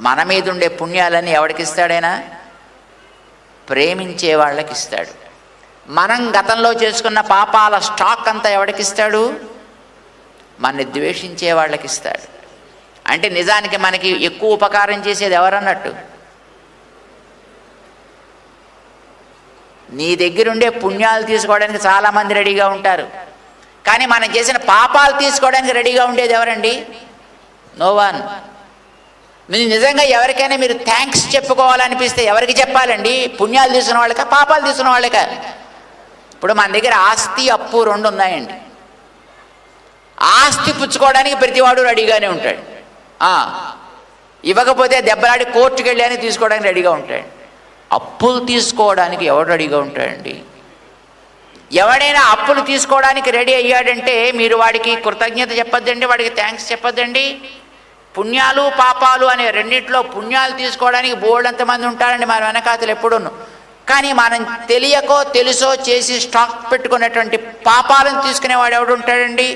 మన మీద ఉండే పుణ్యాలన్నీ ఎవరికి ఇస్తాడైనా? ప్రేమించే వాళ్ళకి ఇస్తాడు. మనం గతంలో చేసుకున్న పాపాల స్టాక్ అంతా ఎవరికి ఇస్తాడు? మనని ద్వేషించే వాళ్ళకి ఇస్తాడు. అంటే నిజానికి మనకి ఎక్కువ ఉపకారం చేసేది ఎవరన్నట్టు? నీ దగ్గరుండే పుణ్యాలు తీసుకోవడానికి చాలామంది రెడీగా ఉంటారు, కానీ మనం చేసిన పాపాలు తీసుకోవడానికి రెడీగా ఉండేది ఎవరండి? No one. మీరు నిజంగా ఎవరికైనా మీరు థ్యాంక్స్ చెప్పుకోవాలనిపిస్తే ఎవరికి చెప్పాలండి? పుణ్యాలు తీసుకున్న వాళ్ళకా, పాపాలు తీసుకున్న వాళ్ళకా? ఇప్పుడు మన దగ్గర ఆస్తి అప్పు రెండు ఉన్నాయండి. ఆస్తి పుచ్చుకోవడానికి ప్రతివాడు రెడీగానే ఉంటాడు. ఇవ్వకపోతే దెబ్బలాడి కోర్టుకు వెళ్ళి అని తీసుకోవడానికి రెడీగా ఉంటాడు. అప్పులు తీసుకోవడానికి ఎవడు రెడీగా ఉంటాడండి? ఎవడైనా అప్పులు తీసుకోవడానికి రెడీ అయ్యాడంటే మీరు వాడికి కృతజ్ఞత చెప్పొద్దండి, వాడికి థ్యాంక్స్ చెప్పొద్దండి. పుణ్యాలు పాపాలు అనే రెండింటిలో పుణ్యాలు తీసుకోవడానికి బోల్డంతమంది ఉంటారండి మన వెనకాతలు ఎప్పుడూను. కానీ మనం తెలియకో తెలుసో చేసి స్టాక్ పెట్టుకున్నటువంటి పాపాలను తీసుకునేవాడు ఎవడు ఉంటాడండి?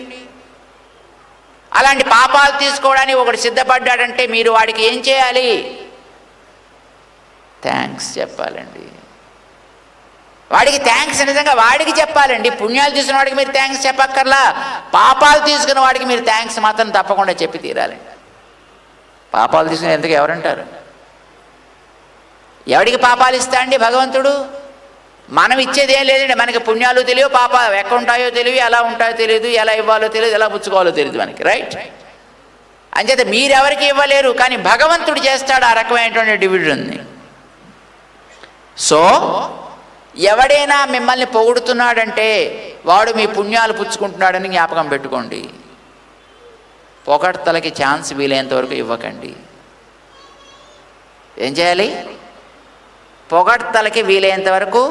అలాంటి పాపాలు తీసుకోవడానికి ఒకడు సిద్ధపడ్డాడంటే మీరు వాడికి ఏం చేయాలి? థ్యాంక్స్ చెప్పాలండి. వాడికి థ్యాంక్స్ నిజంగా వాడికి చెప్పాలండి. పుణ్యాలు తీసుకున్న వాడికి మీరు థ్యాంక్స్ చెప్పక్కర్లా, పాపాలు తీసుకున్న వాడికి మీరు థ్యాంక్స్ మాత్రం తప్పకుండా చెప్పి తీరాలండి. పాపాలు తీసుకుని ఎందుకు ఎవరంటారు? ఎవడికి పాపాలు ఇస్తా అండి భగవంతుడు? మనం ఇచ్చేది ఏం లేదండి. మనకి పుణ్యాలు తెలియవు, పాపాలు ఎక్కడ ఉంటాయో తెలియదు, ఎలా ఉంటాయో తెలియదు, ఎలా ఇవ్వాలో తెలియదు, ఎలా పుచ్చుకోవాలో తెలియదు మనకి, రైట్? అంచేత మీరెవరికి ఇవ్వలేరు, కానీ భగవంతుడు చేస్తాడు ఆ రకమైనటువంటి డివిజన్ని. సో ఎవడైనా మిమ్మల్ని పొగుడుతున్నాడంటే వాడు మీ పుణ్యాలు పుచ్చుకుంటున్నాడని జ్ఞాపకం పెట్టుకోండి. పొగడ్తలకి ఛాన్స్ వీలైనంత వరకు ఇవ్వకండి. ఏం చేయాలి? పొగడ్తలకి వీలైనంత వరకు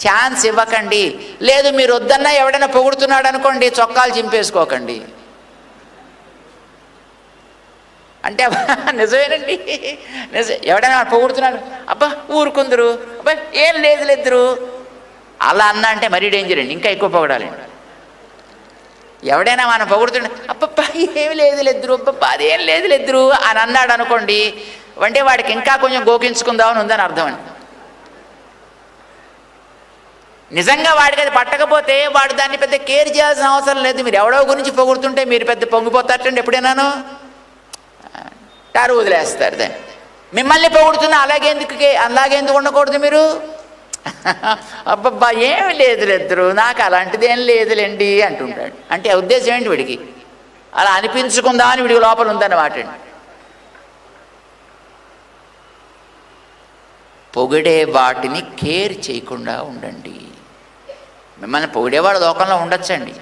ఛాన్స్ ఇవ్వకండి. లేదు మీరు వద్దన్నా ఎవడైనా పొగుడుతున్నాడు అనుకోండి, చొక్కాలు చింపేసుకోకండి. అంటే నిజమేనండి, నిజం. ఎవడైనా పొగుడుతున్నాడు, అబ్బా ఊరుకుందరు, అబ్బా ఏం లేదులేద్దరు అలా అన్నా అంటే మరీ డేంజర్ అండి, ఇంకా ఎక్కువ పొగడాలండి. ఎవడైనా మనం పొగుడుతుండే అబ్బబ్బా ఏమి లేదులేద్దరు, అబ్బబ్బా అదేం లేదులేద్దరు అని అన్నాడు అనుకోండి, అంటే వాడికి ఇంకా కొంచెం గోకించుకుందామని ఉందని అర్థం అండి. నిజంగా వాడికి అది పట్టకపోతే వాడు దాన్ని పెద్ద కేర్ చేయాల్సిన అవసరం లేదు. మీరు ఎవడో గురించి పొగుడుతుంటే మీరు పెద్ద పొంగిపోతారండి ఎప్పుడైనాను, టారు వదిలేస్తారు దాన్ని. మిమ్మల్ని పొగుడుతున్నా అలాగేందుకు ఉండకూడదు మీరు? అబ్బబ్బా ఏమి లేదులేద్దరు, నాకు అలాంటిది ఏం లేదులేండి అంటుంటాడు. అంటే ఉద్దేశం ఏంటి? వీడికి అలా అనిపించుకుందా అని వీడికి లోపల ఉందన్నమాట అండి. పొగిడే వాటిని కేర్ చేయకుండా ఉండండి. మిమ్మల్ని పొగిడేవాడు లోకంలో ఉండొచ్చండి,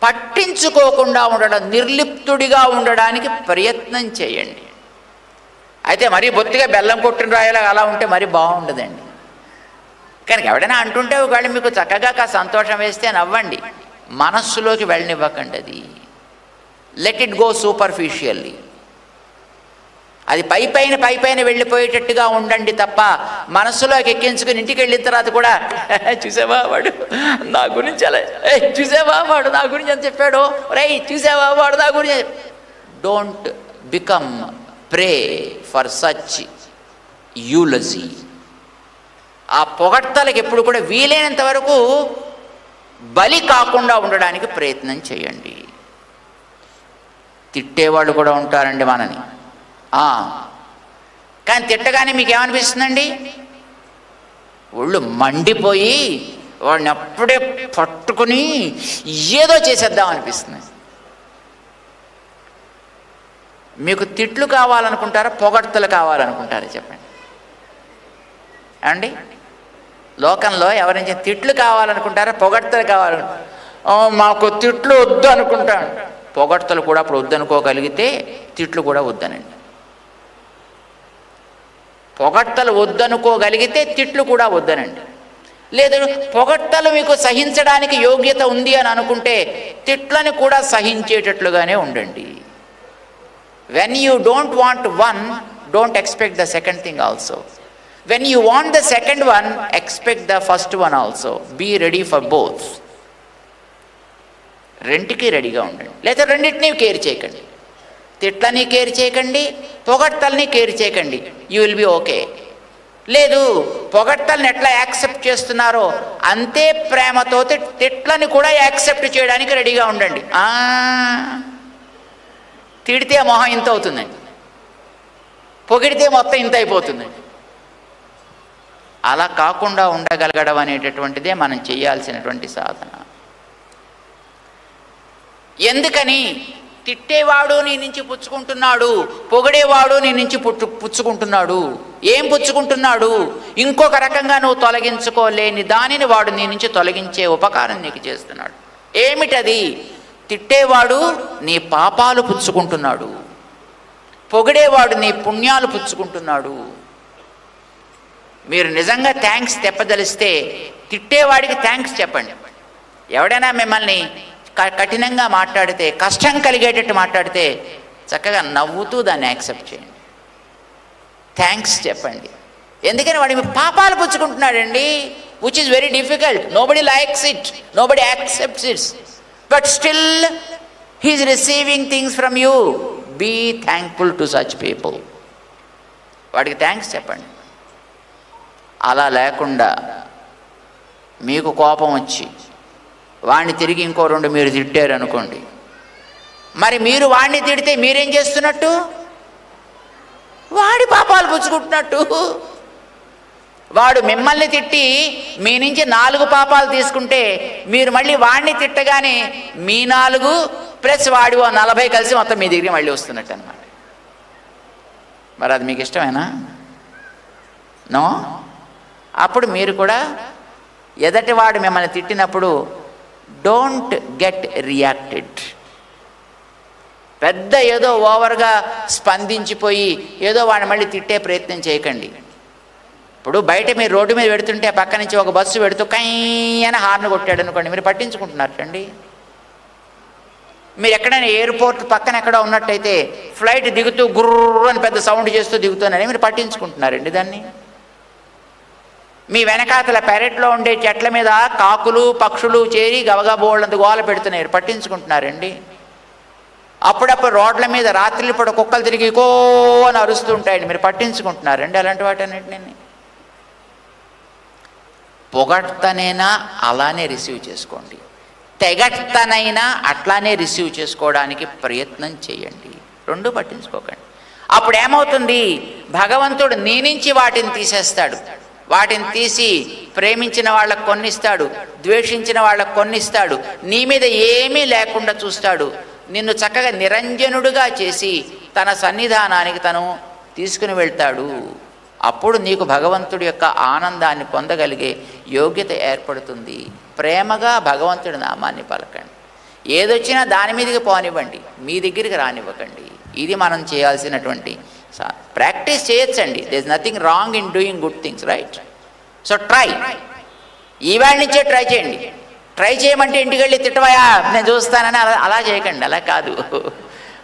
పట్టించుకోకుండా ఉండడం, నిర్లిప్తుడిగా ఉండడానికి ప్రయత్నం చేయండి. అయితే మరీ బొత్తిగా బెల్లం కొట్టిన రాయలా అలా ఉంటే మరీ బాగుండదండి. కానీ ఎవడైనా అంటుంటే ఒకవేళ మీకు చక్కగా సంతోషం వేస్తే నవ్వండి, మనస్సులోకి వెళ్ళనివ్వకండి. అది లెట్ ఇట్ గో సూపర్ఫిషియల్లీ. అది పైపైన వెళ్ళిపోయేటట్టుగా ఉండండి తప్ప మనస్సులోకి ఎక్కించుకుని ఇంటికి వెళ్ళిన తర్వాత కూడా చూసావా వాడు నా గురించి అలా, చూసావా వాడు నా గురించి అని చెప్పాడు, రై చూసావా వాడు నా గురించి. Don't become prey for such eulogy. ఆ పొగడ్తలకు ఎప్పుడు కూడా వీలైనంత వరకు బలి కాకుండా ఉండడానికి ప్రయత్నం చేయండి. తిట్టేవాళ్ళు కూడా ఉంటారండి మనని, కానీ తిట్టగానే మీకు ఏమనిపిస్తుందండి? ఒళ్ళు మండిపోయి వాడిని అప్పుడే పట్టుకుని ఏదో చేసేద్దాం అనిపిస్తుంది. మీకు తిట్లు కావాలనుకుంటారా, పొగడ్తలు కావాలనుకుంటారా చెప్పండి అండి? లోకంలో ఎవరైనా తిట్లు కావాలనుకుంటారా, పొగడ్తలు కావాలనుకుంటారా? మాకు తిట్లు వద్దు అనుకుంటాను. పొగడ్తలు కూడా అప్పుడు వద్దనుకోగలిగితే తిట్లు కూడా వద్దనండి. పొగడ్తలు వద్దనుకోగలిగితే తిట్లు కూడా వద్దనండి. లేదు పొగడ్తలు మీకు సహించడానికి యోగ్యత ఉంది అని అనుకుంటే తిట్లను కూడా సహించేటట్లుగానే ఉండండి. When you don't want one, don't expect the second thing also. When you want the second one, expect the first one also. Be ready for both. రెంటికి రెడీగా ఉండండి. లేదా రెండింటినీ కేర్ చేయకండి. తిట్లని కేర్ చేయకండి, పొగడ్తల్ని కేర్ చేయకండి, యూ విల్ బి ఓకే. లేదు, పొగడ్తల్ని ఎట్లా యాక్సెప్ట్ చేస్తున్నారో అంతే ప్రేమతో తిట్లని కూడా యాక్సెప్ట్ చేయడానికి రెడీగా ఉండండి. తిడితే మొహం ఇంత అవుతుందండి, పొగిడితే మొత్తం ఇంత అయిపోతుందండి. అలా కాకుండా ఉండగలగడం అనేటటువంటిదే మనం చేయాల్సినటువంటి సాధన. ఎందుకని? తిట్టేవాడు నీ నుంచి పుచ్చుకుంటున్నాడు, పొగిడేవాడు నీ నుంచి పుచ్చుకుంటున్నాడు. ఏం పుచ్చుకుంటున్నాడు? ఇంకొక రకంగా నువ్వు తొలగించుకోలేని దానిని వాడు నీ నుంచి తొలగించే ఉపకారం నీకు చేస్తున్నాడు. ఏమిటది? తిట్టేవాడు నీ పాపాలు పుచ్చుకుంటున్నాడు, పొగిడేవాడు నీ పుణ్యాలు పుచ్చుకుంటున్నాడు. మీరు నిజంగా థ్యాంక్స్ చెప్పదలిస్తే తిట్టేవాడికి థ్యాంక్స్ చెప్పండి. ఎవడైనా మిమ్మల్ని కఠినంగా మాట్లాడితే, కష్టం కలిగేటట్టు మాట్లాడితే చక్కగా నవ్వుతూ దాన్ని యాక్సెప్ట్ చేయండి, థ్యాంక్స్ చెప్పండి. ఎందుకని వాడి మీ పాపాలు పుచ్చుకుంటున్నాడండి, which is very difficult. Nobody likes it, nobody accepts it, but still he is receiving things from you. Be thankful to such people. వాడికి థ్యాంక్స్ చెప్పండి. అలా లేకుండా మీకు కోపం వచ్చి వాడిని తిరిగి ఇంకో రెండు మీరు తిట్టారు అనుకోండి, మరి మీరు వాడిని తిడితే మీరేం చేస్తున్నట్టు? వాడి పాపాలు పుచ్చుకుంటున్నట్టు. వాడు మిమ్మల్ని తిట్టి మీ నుంచి 4 పాపాలు తీసుకుంటే మీరు మళ్ళీ వాడిని తిట్టగానే మీ 4 ప్లస్ వాడి 40 కలిసి మొత్తం మీ దగ్గర మళ్ళీ వస్తున్నట్టు అనమాట. మరి అది మీకు ఇష్టమేనా? నో. అప్పుడు మీరు కూడా ఎదటివాడు మిమ్మల్ని తిట్టినప్పుడు డోంట్ గెట్ రియాక్టెడ్. పెద్ద ఏదో ఓవర్గా స్పందించిపోయి ఏదో వాడిని మళ్ళీ తిట్టే ప్రయత్నం చేయకండి. ఇప్పుడు బయట మీరు రోడ్డు మీద పెడుతుంటే పక్క నుంచి ఒక బస్సు పెడుతూ కయ్యని హార్న్ కొట్టాడు అనుకోండి, మీరు పట్టించుకుంటున్నారండి? మీరు ఎక్కడైనా ఎయిర్పోర్ట్ పక్కన ఎక్కడో ఉన్నట్టయితే ఫ్లైట్ దిగుతూ గుర్రు అని పెద్ద సౌండ్ చేస్తూ దిగుతున్నారని మీరు పట్టించుకుంటున్నారండి దాన్ని? మీ వెనకాతల పెరట్లో ఉండే చెట్ల మీద కాకులు పక్షులు చేరి గవగబోళ్ళంత గోల పెడుతున్నారు, పట్టించుకుంటున్నారండి? అప్పుడప్పుడు రోడ్ల మీద రాత్రులు పూట కుక్కలు తిరిగి కో అని అరుస్తూ ఉంటాయండి, మీరు పట్టించుకుంటున్నారండి అలాంటి వాటన్నిటిని? పొగడ్తనైనా అలానే రిసీవ్ చేసుకోండి, తెగడ్తనైనా అట్లానే రిసీవ్ చేసుకోవడానికి ప్రయత్నం చేయండి. రెండు పట్టించుకోకండి. అప్పుడు ఏమవుతుంది? భగవంతుడు నీ నుంచి వాటిని తీసేస్తాడు. వాటిని తీసి ప్రేమించిన వాళ్ళకు కొన్నిస్తాడు, ద్వేషించిన వాళ్ళకు కొన్నిస్తాడు, నీ మీద ఏమీ లేకుండా చూస్తాడు. నిన్ను చక్కగా నిరంజనుడుగా చేసి తన సన్నిధానానికి తను తీసుకుని వెళ్తాడు. అప్పుడు నీకు భగవంతుడి యొక్క ఆనందాన్ని పొందగలిగే యోగ్యత ఏర్పడుతుంది. ప్రేమగా భగవంతుడి నామాన్ని పలకండి. ఏదొచ్చినా దాని మీదకి పోనివ్వండి, మీ దగ్గరికి రానివ్వకండి. ఇది మనం చేయాల్సినటువంటి ప్రాక్టీస్ చేయొచ్చండి. There is nothing wrong in doing good things, right? So try. ఈవేళ నుంచే ట్రై చేయండి. ట్రై చేయమంటే ఇంటికి వెళ్ళి తిట్టవయా నేను చూస్తానని అలా చేయకండి, అలా కాదు.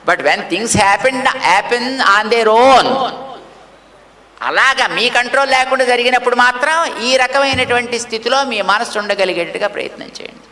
But when things happen on their own, అలాగా మీ కంట్రోల్ లేకుండా జరిగినప్పుడు మాత్రం ఈ రకమైనటువంటి స్థితిలో మీ మనసు ఉండగలిగేట్టుగా ప్రయత్నం చేయండి.